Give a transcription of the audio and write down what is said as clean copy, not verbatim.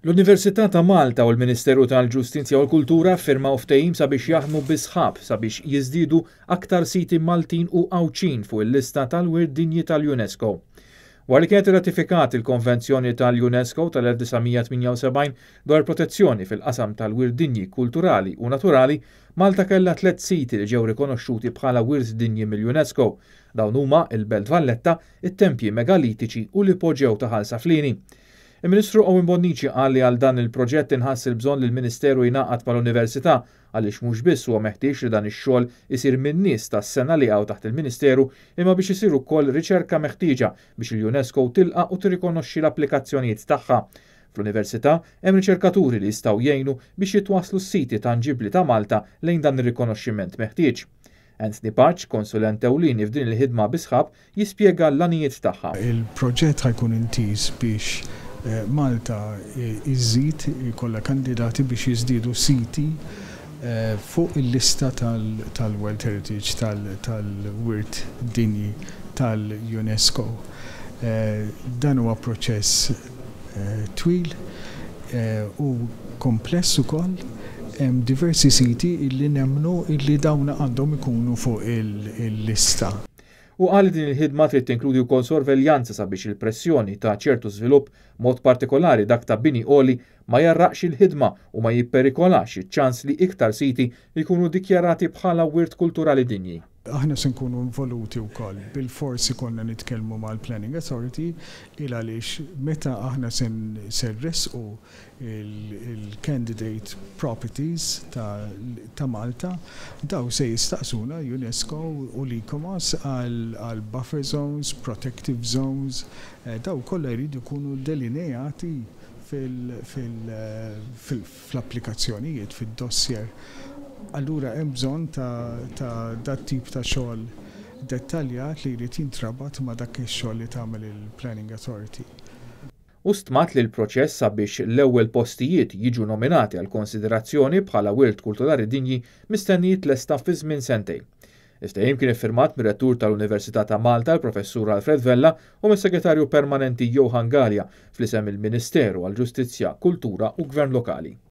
L-Università ta' Malta u l-Ministeru tal-Ġustizzja u l-Kultura iffirmaw ftehim sabiex jaħdmu sħab sabiex jiżdiedu aktar siti Maltin u Għawdxin fuq il-lista tal-Wirt Dinji tal-UNESCO. Wara li kienet irratifikat il-Konvenzjoni tal-UNESCO tal-1978 dwar protezzjoni fil-qasam tal-Wirt Dinji kulturali u naturali, Malta kellha 3 siti li ġew rikonoxxuti bħala Wirt Dinji mill-UNESCO. Dawn huma il-Belt Valletta, it-tempji megalitiċi u l-ipoġġew ta' ħalsa Flini. Il-Ministru qal li għal dan il-proġett inħass il-bżonn li l-Ministeru jingħaqad mal-Università għaliex mhux biss huwa meħtieġ li dan ix-xogħol isir minn nies tas-sena li għaw taħt il-Ministeru imma biex isir ukoll riċerka meħtieġa biex il-UNESCO tilqa' u tirrikonoxxi l-applikazzjonijiet tagħha. Fl-Università hemm riċerkaturi li jistgħu jgħinu biex jitwasslu s-siti tanġibbli ta' Malta lejn dan ir-rikonoxximent meħtieġ. Anthony Paċ, konsulent ewlieni f'din il-ħidma sħab, jispjega l-għanijiet tagħha. Il-proġett ħajkun intiż biex Malta iżżid ikollha kandidati biex jiżdiedu siti fuq il-lista tal-World Heritage tal-Wirt Dinji tal-UNESCO. Dan huwa proċess twil u kompless ukoll. Hemm diversi siti illi nemmnu illi dawn għandhom ikunu fuq il-lista. U qal din il-ħidma trid tinkludi wkoll sorveljanza sabiex il-pressjoni ta' ċertu żvilupp mod partikolari dak ta' bini għoli ma jarraqx il-ħidma u ma jipperikolax iċ-ċans li iktar siti jkunu dikjarati bħala wirt kulturali dinji. Aħna se nkunu involuti wkoll bil-forsi konna nitkellmu mal-Planning Authority il għaliex meta aħna se nresqu il-candidate properties ta' Malta daw se jistaqsuna UNESCO u l-ICOMOS għal buffer zones, protective zones, daw kollha jridu jkunu delineati fil-applikazzjonijiet, fid-dossier. Allura hemm bżonn ta' dat tip ta' xogħol dettaljat li jrid jintrabat ma' dak ix-xogħol li tagħmel il-Planning Authority. U stmat li l-proċess sabiex l-ewwel postijiet jiġu nominati għal konsiderazzjoni bħala wirt kulturali dinji mistennijiet lesta fi żmien sentejn. Ftehim kien iffirmat mir-rettur tal-Università ta' Malta, il-Professur Alfred Vella, u mis-Segretarju Permanenti Johan Galja fl-isem il-Ministeru għall-Ġustizzja, Kultura u Gvern Lokali.